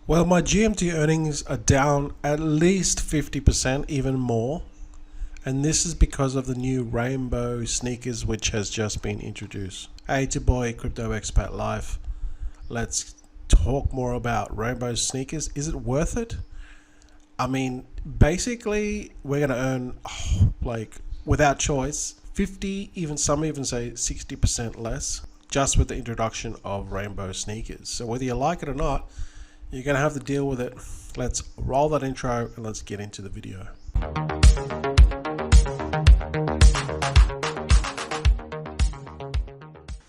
Well, my GMT earnings are down at least 50%, even more. And this is because of the new rainbow sneakers which has just been introduced. Hey, it's your boy Crypto Expat Life. Let's talk more about rainbow sneakers. Is it worth it? I mean, basically, we're going to earn, like, without choice, 50, even some even say 60% less just with the introduction of rainbow sneakers. So whether you like it or not, you're going to have to deal with it. Let's roll that intro and let's get into the video.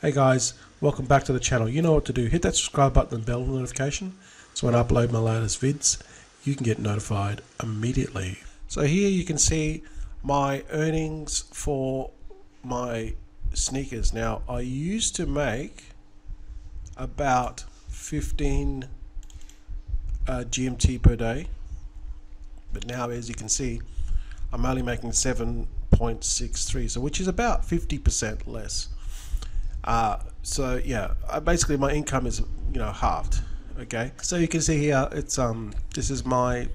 Hey guys, welcome back to the channel. You know what to do. Hit that subscribe button and bell notification so when I upload my latest vids, you can get notified immediately. So here you can see my earnings for my sneakers. Now, I used to make about 15 GMT per day, but now, as you can see, I'm only making 7.63, so which is about 50% less. So yeah, basically my income is halved. Okay, so you can see here it's this is my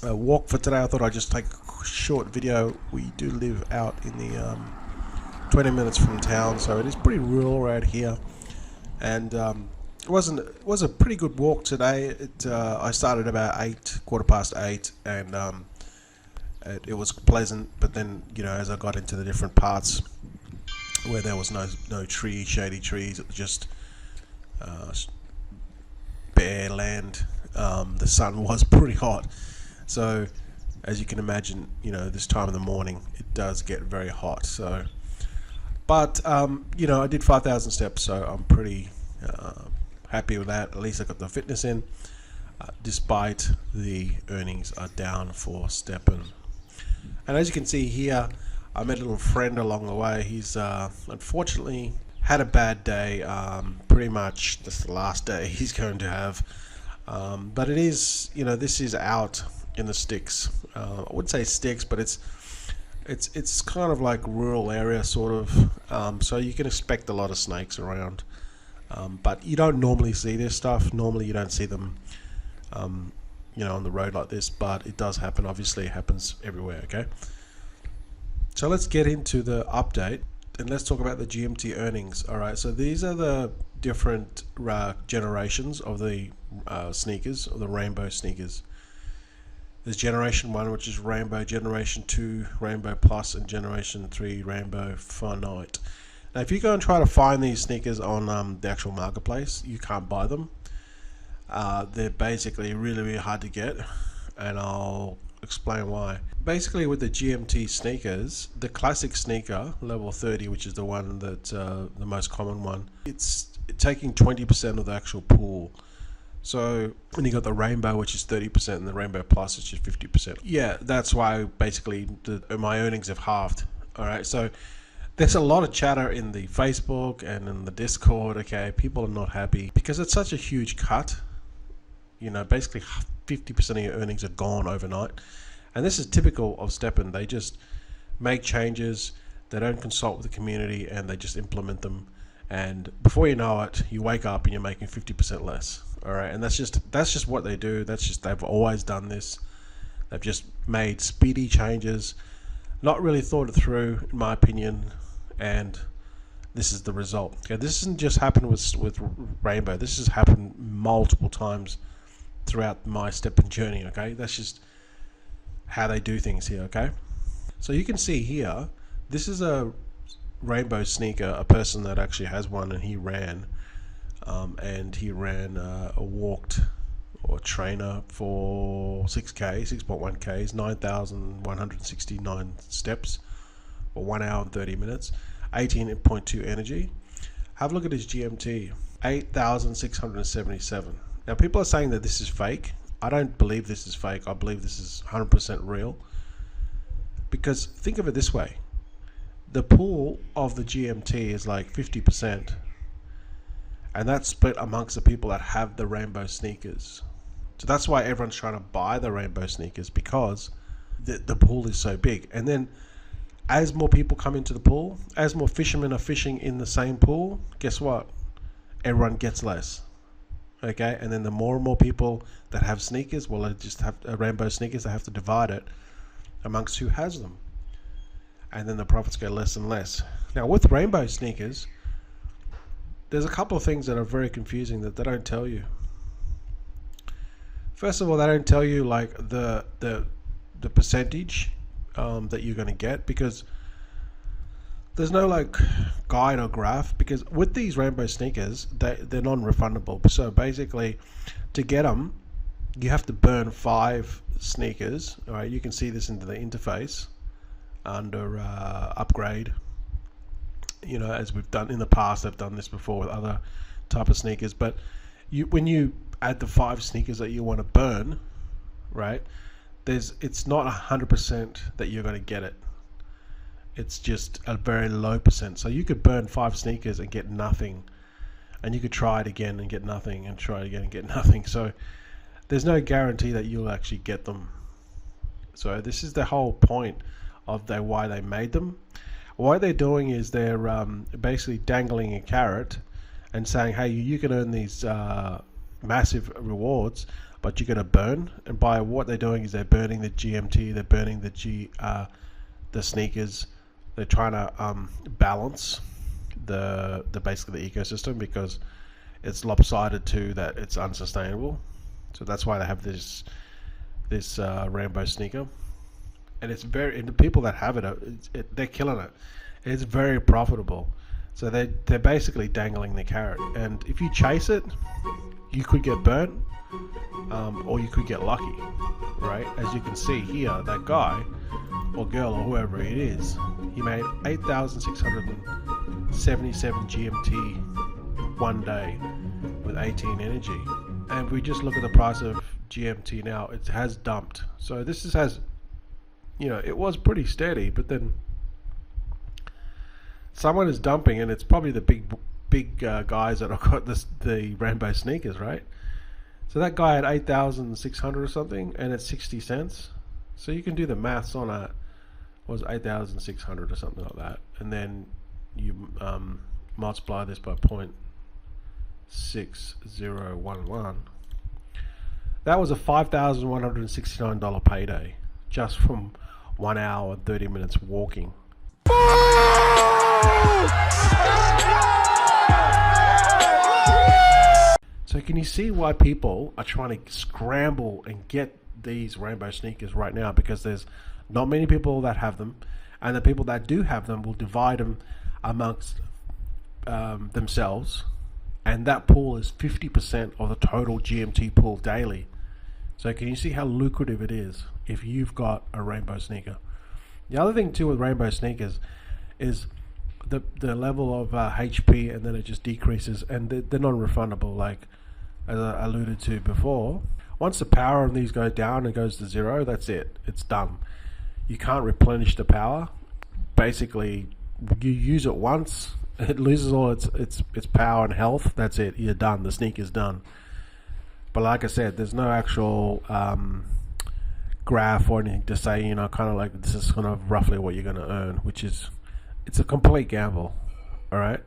walk for today. I thought I'd just take a short video. We do live out in the 20 minutes from town, so it is pretty rural right here, and it was a pretty good walk today. I started about 8:15, and it was pleasant. But then as I got into the different parts where there was no shady trees, it was just bare land. The sun was pretty hot, so as you can imagine, this time of the morning it does get very hot. So, but I did 5,000 steps, so I'm pretty happy with that. At least I got the fitness in, despite the earnings are down for Stepn. And as you can see here, I met a little friend along the way. He's unfortunately had a bad day. Pretty much this is the last day he's going to have. But it is, this is out in the sticks. I wouldn't say sticks, but it's kind of like rural area sort of. So you can expect a lot of snakes around. But you don't normally see this stuff. Normally you don't see them, on the road like this. But it does happen. Obviously, it happens everywhere. Okay. So let's get into the update and let's talk about the GMT earnings. All right. So these are the different generations of the sneakers, or the rainbow sneakers. There's generation 1, which is rainbow; generation 2, rainbow plus; and generation 3, rainbow finite. Now, if you go and try to find these sneakers on the actual marketplace, you can't buy them. They're basically really hard to get, and I'll explain why. Basically, with the GMT sneakers, the classic sneaker, level 30, which is the one that the most common one, it's taking 20% of the actual pool. So when you got the rainbow, which is 30%, and the rainbow plus, which is 50%. Yeah, that's why basically my earnings have halved. All right, so there's a lot of chatter in the Facebook and in the Discord. Okay, people are not happy because it's such a huge cut. Basically 50% of your earnings are gone overnight. And this is typical of Stepn. They just make changes, they don't consult with the community, and they just implement them. And before you know it, you wake up and you're making 50% less. All right, and that's just what they do. They've always done this. They've just made speedy changes, not really thought it through, in my opinion, and this is the result. Okay, this doesn't just happen with Rainbow. This has happened multiple times throughout my Stepn journey. Okay, that's just how they do things here. Okay, so you can see here, this is a rainbow sneaker, a person that actually has one, and he ran a walked or trainer for 6.1 Ks, 9,169 steps, for 1 hour and 30 minutes, 18.2 energy. Have a look at his GMT, 8,677. Now, people are saying that this is fake. I don't believe this is fake. I believe this is 100% real. Because think of it this way. The pool of the GMT is like 50%. And that's split amongst the people that have the rainbow sneakers. So that's why everyone's trying to buy the rainbow sneakers, because the pool is so big. And then as more people come into the pool, as more fishermen are fishing in the same pool, guess what? Everyone gets less. Okay, and then the more and more people that have sneakers, well, they just have rainbow sneakers. They have to divide it amongst who has them, and then the profits go less and less. Now, with rainbow sneakers, there's a couple of things that are very confusing that they don't tell you. First of all, they don't tell you like the percentage that you're going to get, because there's no like guide or graph, because with these rainbow sneakers, they're non-refundable. So basically, to get them, you have to burn 5 sneakers. All right, you can see this into the interface under upgrade. You know, as we've done in the past, I've done this before with other type of sneakers. But when you add the 5 sneakers that you want to burn, right? It's not 100% that you're going to get it. It's just a very low percent. So you could burn 5 sneakers and get nothing, and you could try it again and get nothing, and try it again and get nothing. So there's no guarantee that you'll actually get them. So this is the whole point of why they made them. What they're doing is they're basically dangling a carrot and saying, hey, you can earn these massive rewards, but you're going to burn. And by what they're doing is they're burning the GMT, they're burning the sneakers. They're trying to balance the basically the ecosystem, because it's lopsided to that it's unsustainable. So that's why they have this rainbow sneaker, and and the people that have it, they're killing it. It's very profitable. So they're basically dangling the carrot, and if you chase it, you could get burnt, or you could get lucky, right? As you can see here, that guy or girl or whoever it is, he made 8,677 GMT one day with 18 energy. And we just look at the price of GMT now, it has dumped. So this has, you know, it was pretty steady, but then someone is dumping, and it's probably the big guys that have got the rainbow sneakers, right? So that guy had 8,600 or something, and it's 60 cents. So you can do the maths on that. It was 8,600 or something like that, and then you multiply this by 0.6011. That was a $5,169 payday just from 1 hour and 30 minutes walking. So can you see why people are trying to scramble and get these rainbow sneakers right now? Because there's not many people that have them, and the people that do have them will divide them amongst themselves, and that pool is 50% of the total GMT pool daily. So can you see how lucrative it is if you've got a rainbow sneaker? The other thing too with rainbow sneakers is the level of HP, and then it just decreases, and they're non-refundable, like as I alluded to before. Once the power on these goes down and goes to 0, that's it, it's done. You can't replenish the power. Basically, you use it once, it loses all its power and health, that's it, you're done, the sneaker's done. But like I said, there's no actual graph or anything to say, you know, kind of like this is kind of roughly what you're going to earn, which is, it's a complete gamble. All right,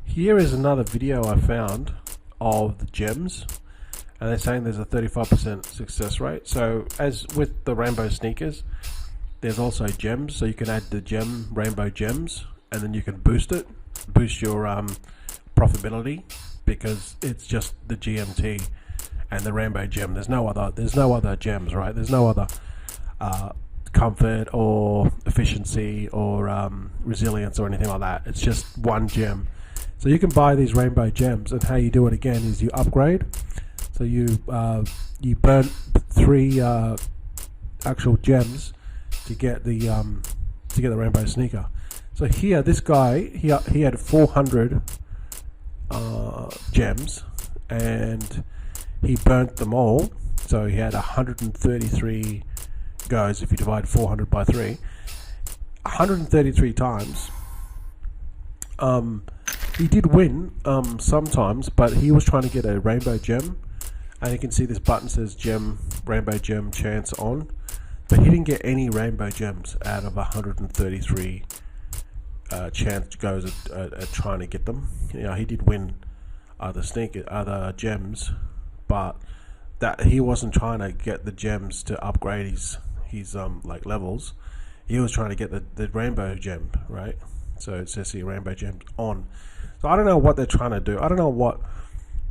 here is another video I found of the gems, and they're saying there's a 35% success rate. So as with the rainbow sneakers, there's also gems, so you can add the rainbow gems, and then you can boost your profitability, because it's just the GMT and the rainbow gem. There's no other gems, right? There's no other comfort or efficiency or resilience or anything like that. It's just one gem. So you can buy these rainbow gems, and how you do it again is you upgrade. So you burn 3 actual gems to get the rainbow sneaker. So here, this guy, he had 400 gems, and he burnt them all. So he had 133 goes. If you divide 400 by 3, 133 times. He did win sometimes, but he was trying to get a rainbow gem, and you can see this button says rainbow gem chance on, but he didn't get any rainbow gems out of 133 chance goes at trying to get them. You know, he did win other gems, but that he wasn't trying to get the gems to upgrade his like levels. He was trying to get the rainbow gem, right? So it says here rainbow gems on. So I don't know what they're trying to do. I don't know what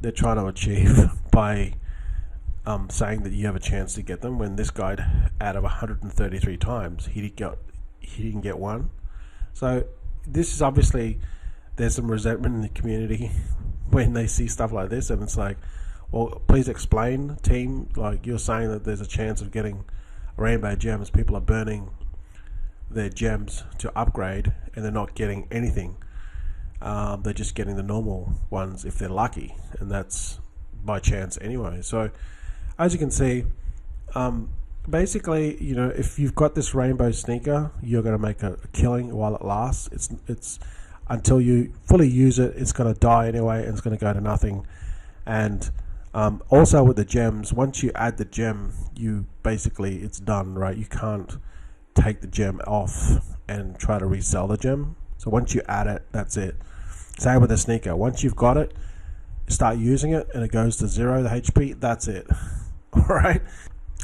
they're trying to achieve by saying that you have a chance to get them, when this guy, out of 133 times, he didn't get one. So this is obviously, there's some resentment in the community when they see stuff like this, and it's like, well, please explain, team. Like, you're saying that there's a chance of getting rainbow gems. People are burning their gems to upgrade, and they're not getting anything. They're just getting the normal ones if they're lucky, and that's by chance anyway. So as you can see, basically, you know, if you've got this rainbow sneaker, you're going to make a killing while it lasts. It's until you fully use it, it's going to die anyway, and it's going to go to nothing. And also with the gems, once you add the gem, you basically, it's done, right? You can't take the gem off and try to resell the gem. So once you add it, that's it. Same with the sneaker. Once you've got it, start using it, and it goes to 0, the HP, that's it. All right.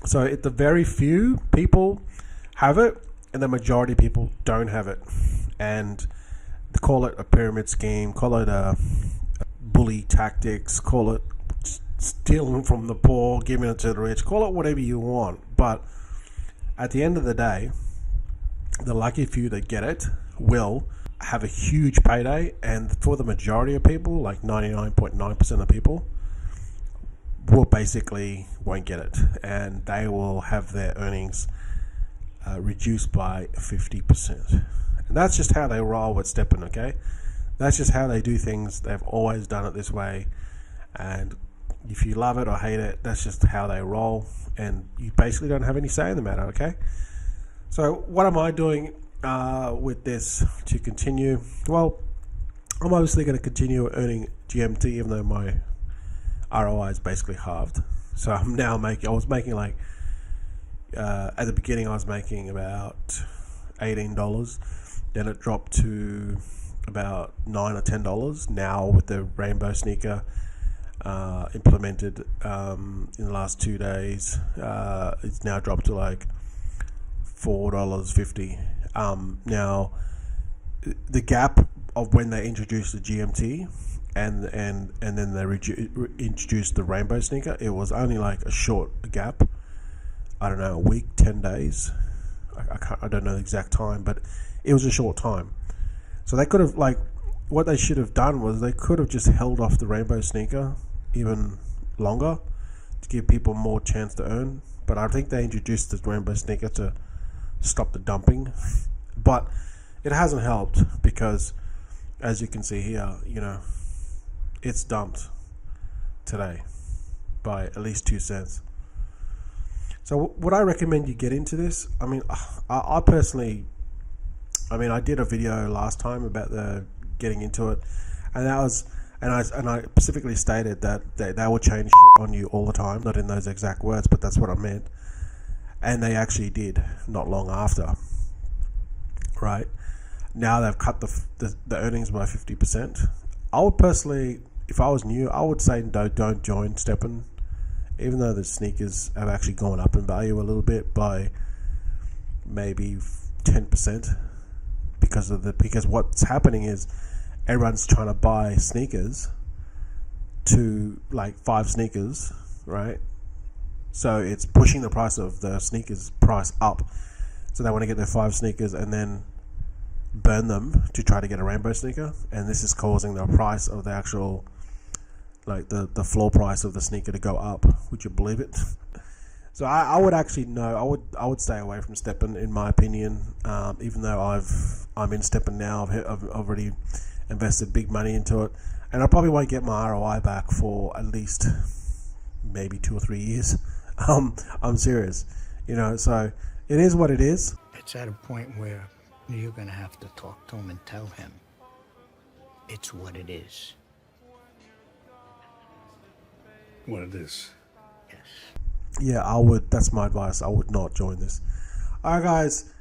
So the very few people have it, and the majority of people don't have it. And call it a pyramid scheme, call it a bully tactics, call it stealing from the poor, giving it to the rich, call it whatever you want. But at the end of the day, the lucky few that get it will have a huge payday, and for the majority of people, like 99.9% of people, will basically won't get it, and they will have their earnings reduced by 50%. And that's just how they roll with Stepn, okay? That's just how they do things. They've always done it this way, and if you love it or hate it, that's just how they roll, and you basically don't have any say in the matter, okay? So what am I doing with this to continue? Well, I'm obviously going to continue earning GMT, even though my ROI is basically halved. So I'm now I was making like, at the beginning I was making about $18. Then it dropped to about $9 or $10. Now with the rainbow sneaker implemented in the last 2 days, it's now dropped to like $4.50. Now the gap of when they introduced the GMT and then they introduced the rainbow sneaker, it was only like a short gap. I don't know, a week, 10 days. I don't know the exact time, but it was a short time. So they could have, like, what they should have done was they could have just held off the rainbow sneaker even longer to give people more chance to earn. But I think they introduced the rainbow sneaker to stop the dumping. But it hasn't helped, because as you can see here, you know, it's dumped today by at least 2 cents. So would I recommend you get into this? I mean, I personally, I did a video last time about the getting into it, and that was, and I specifically stated that they will change shit on you all the time, not in those exact words, but that's what I meant. And they actually did not long after. Right now they've cut the earnings by 50%. I would personally, if I was new, I would say don't join Stepn, even though the sneakers have actually gone up in value a little bit by maybe 10%, because what's happening is everyone's trying to buy sneakers to like 5 sneakers, right? So it's pushing the price of the sneakers price up. So they want to get their 5 sneakers and then burn them to try to get a rainbow sneaker, and this is causing the price of the actual, like the floor price of the sneaker to go up. Would you believe it? So I would actually I would stay away from Stepn, in my opinion. Even though I'm in Stepn now, I've already invested big money into it, and I probably won't get my ROI back for at least maybe 2 or 3 years. I'm serious, you know. So it is what it is. It's at a point where you're gonna have to talk to him and tell him it's what it is. What it is. Yes. Yeah, I would. That's my advice. I would not join this. Alright guys,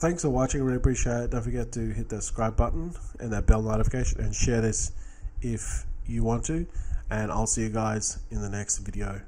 thanks for watching. Really appreciate it. Don't forget to hit that subscribe button and that bell notification, and share this if you want to. and I'll see you guys in the next video.